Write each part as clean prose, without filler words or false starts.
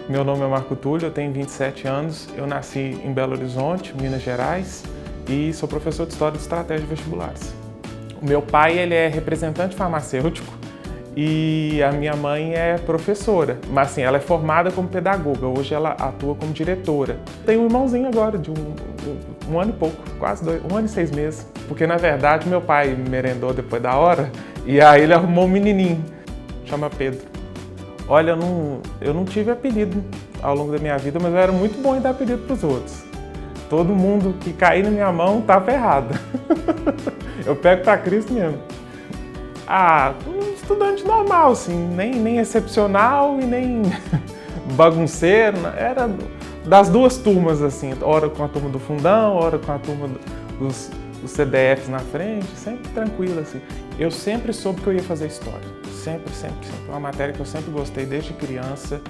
Meu nome é Marco Túlio, eu tenho 27 anos, eu nasci em Belo Horizonte, Minas Gerais, e sou professor de História e Estratégia de Vestibulares. O meu pai ele é representante farmacêutico e a minha mãe é professora, mas assim, ela é formada como pedagoga, hoje ela atua como diretora. Tenho um irmãozinho agora de um ano e pouco, quase 1 ano e 6 meses, porque na verdade meu pai merendou depois da hora e aí ele arrumou um menininho, chama Pedro. Olha, eu não tive apelido ao longo da minha vida, mas eu era muito bom em dar apelido para os outros. Todo mundo que cair na minha mão estava errado. Eu pego para Cristo mesmo. Um estudante normal, assim, nem excepcional e nem bagunceiro. Era das duas turmas, assim, hora com a turma do fundão, hora com a turma dos CDFs na frente, sempre tranquilo, assim. Eu sempre soube que eu ia fazer história. Sempre. É uma matéria que eu sempre gostei desde criança.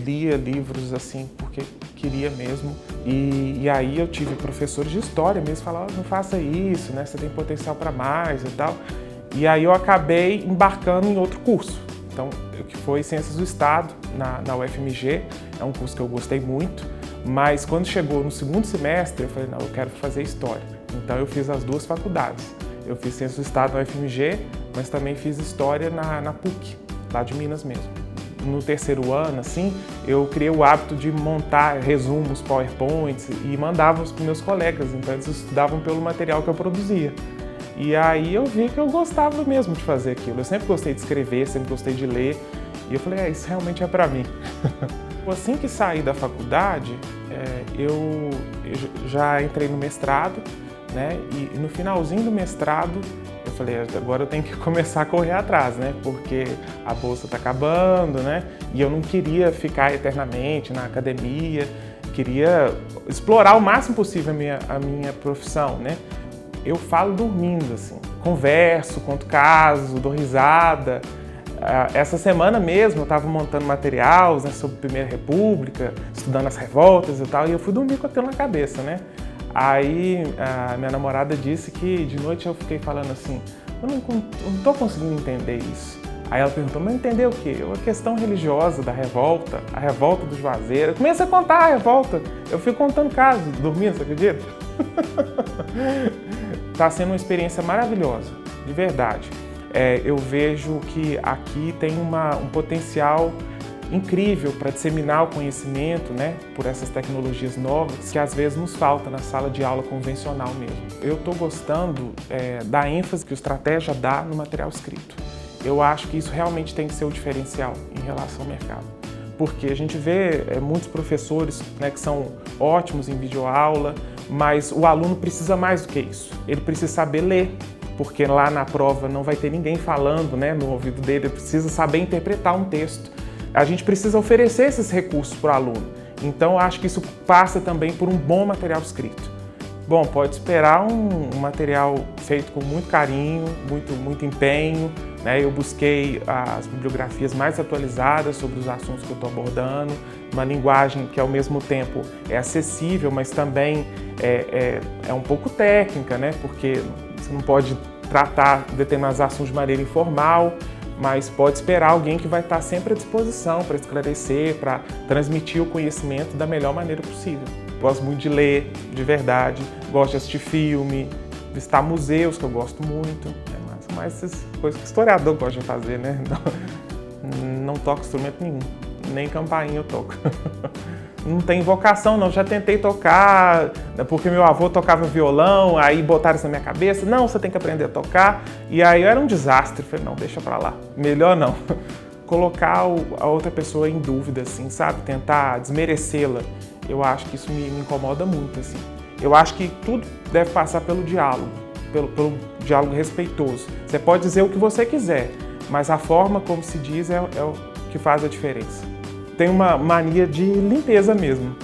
Lia livros assim porque queria mesmo. E aí eu tive professores de história mesmo, falavam, não faça isso, né? Você tem potencial para mais e tal. E aí eu acabei embarcando em outro curso. Então, que foi Ciências do Estado, na UFMG. É um curso que eu gostei muito. Mas quando chegou no segundo semestre, eu falei, não, eu quero fazer História. Então eu fiz as duas faculdades. Eu fiz Ciências do Estado na UFMG, mas também fiz História na PUC, lá de Minas mesmo. No terceiro ano, assim, eu criei o hábito de montar resumos, PowerPoints e mandava para os meus colegas, então eles estudavam pelo material que eu produzia. E aí eu vi que eu gostava mesmo de fazer aquilo. Eu sempre gostei de escrever, sempre gostei de ler, e eu falei, isso realmente é para mim. Assim que saí da faculdade, eu já entrei no mestrado, né? E no finalzinho do mestrado, eu falei, agora eu tenho que começar a correr atrás, né? Porque a bolsa está acabando, né? E eu não queria ficar eternamente na academia, queria explorar o máximo possível a minha profissão, né? Eu falo dormindo, assim, converso, conto caso, dou risada. Essa semana mesmo eu estava montando material, né, sobre a Primeira República, estudando as revoltas e tal, e eu fui dormir com aquilo na cabeça, né? Aí a minha namorada disse que de noite eu fiquei falando assim, eu não estou conseguindo entender isso. Aí ela perguntou, mas entender o quê? A questão religiosa da revolta, a revolta do Juazeiro. Eu comecei a contar a revolta, eu fui contando casos, dormindo, você acredita? Está sendo uma experiência maravilhosa, de verdade. Eu vejo que aqui tem um potencial incrível para disseminar o conhecimento, né, por essas tecnologias novas que às vezes nos falta na sala de aula convencional mesmo. Eu estou gostando da ênfase que o Estratégia dá no material escrito. Eu acho que isso realmente tem que ser o diferencial em relação ao mercado. Porque a gente vê muitos professores, né, que são ótimos em videoaula, mas o aluno precisa mais do que isso. Ele precisa saber ler, porque lá na prova não vai ter ninguém falando, né, no ouvido dele, ele precisa saber interpretar um texto. A gente precisa oferecer esses recursos para o aluno. Então, acho que isso passa também por um bom material escrito. Bom, pode esperar um material feito com muito carinho, muito empenho, né? Eu busquei as bibliografias mais atualizadas sobre os assuntos que eu estou abordando, uma linguagem que ao mesmo tempo é acessível, mas também é um pouco técnica, né? Porque você não pode tratar determinados assuntos de maneira informal, mas pode esperar alguém que vai estar sempre à disposição para esclarecer, para transmitir o conhecimento da melhor maneira possível. Gosto muito de ler, de verdade, gosto de assistir filme, visitar museus, que eu gosto muito, são mais essas coisas que o historiador gosta de fazer, né? Não toco instrumento nenhum, nem campainha eu toco. Não tem vocação não, já tentei tocar, porque meu avô tocava violão, aí botaram isso na minha cabeça, não, você tem que aprender a tocar, e aí era um desastre, falei, não, deixa pra lá, melhor não. Colocar a outra pessoa em dúvida, assim, sabe, tentar desmerecê-la, eu acho que isso me incomoda muito, assim. Eu acho que tudo deve passar pelo diálogo, pelo diálogo respeitoso. Você pode dizer o que você quiser, mas a forma como se diz é o que faz a diferença. Tem uma mania de limpeza mesmo,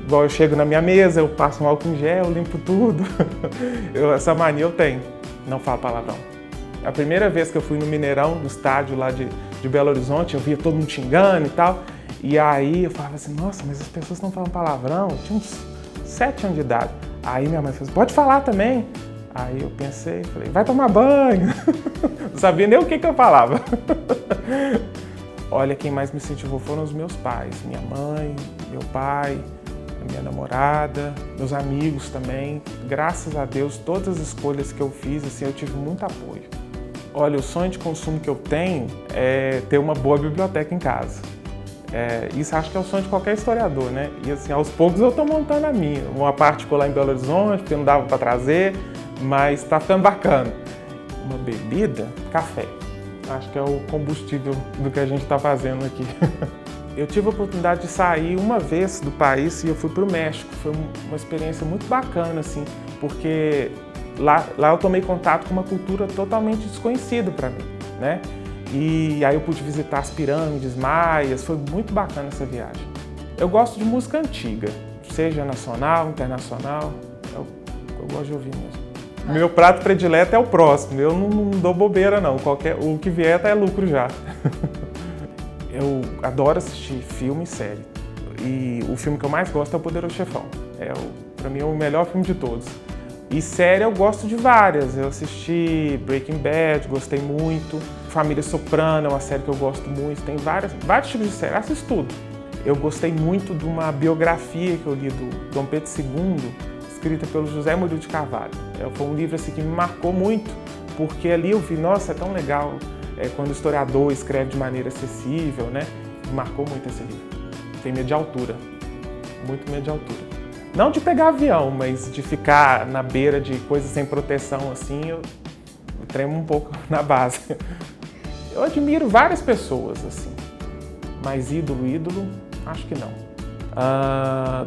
igual eu chego na minha mesa, eu passo um álcool em gel, limpo tudo, essa mania eu tenho, não falo palavrão. A primeira vez que eu fui no Mineirão, no estádio lá de Belo Horizonte, eu via todo mundo xingando e tal, e aí eu falava assim, nossa, mas as pessoas não falam palavrão, eu tinha uns 7 anos de idade. Aí minha mãe falou assim, pode falar também. Aí eu pensei, falei, vai tomar banho. Não sabia nem o que eu falava. Olha, quem mais me incentivou foram os meus pais, minha mãe, meu pai, a minha namorada, meus amigos também. Graças a Deus, todas as escolhas que eu fiz, assim, eu tive muito apoio. Olha, o sonho de consumo que eu tenho é ter uma boa biblioteca em casa. Isso acho que é o sonho de qualquer historiador, né? E assim, aos poucos eu estou montando a minha. Uma parte ficou lá em Belo Horizonte, porque não dava para trazer, mas está ficando bacana. Uma bebida, café. Acho que é o combustível do que a gente está fazendo aqui. Eu tive a oportunidade de sair uma vez do país e eu fui para o México. Foi uma experiência muito bacana, assim, porque lá eu tomei contato com uma cultura totalmente desconhecida para mim, né? E aí eu pude visitar as pirâmides maias, foi muito bacana essa viagem. Eu gosto de música antiga, seja nacional, internacional, eu gosto de ouvir mesmo. Meu prato predileto é o próximo, eu não dou bobeira não, o que vier é lucro já. Eu adoro assistir filme e série, e o filme que eu mais gosto é O Poderoso Chefão, pra mim é o melhor filme de todos. E série eu gosto de várias, eu assisti Breaking Bad, gostei muito. Família Soprano é uma série que eu gosto muito, tem vários tipos de série, assisto tudo. Eu gostei muito de uma biografia que eu li do Dom Pedro II, escrita pelo José Murilo de Carvalho. Foi um livro assim, que me marcou muito, porque ali eu vi, nossa, é tão legal quando o historiador escreve de maneira acessível, né? Me marcou muito esse livro. Tem medo de altura, muito medo de altura. Não de pegar avião, mas de ficar na beira de coisas sem proteção assim, eu tremo um pouco na base. Eu admiro várias pessoas, assim, mas ídolo, acho que não.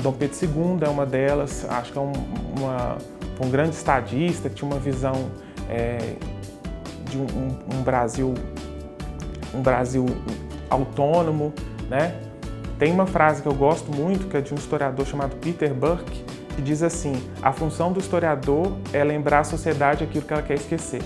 Dom Pedro II é uma delas, acho que é um grande estadista que tinha uma visão de um Brasil autônomo, né? Tem uma frase que eu gosto muito, que é de um historiador chamado Peter Burke, que diz assim: a função do historiador é lembrar à sociedade aquilo que ela quer esquecer.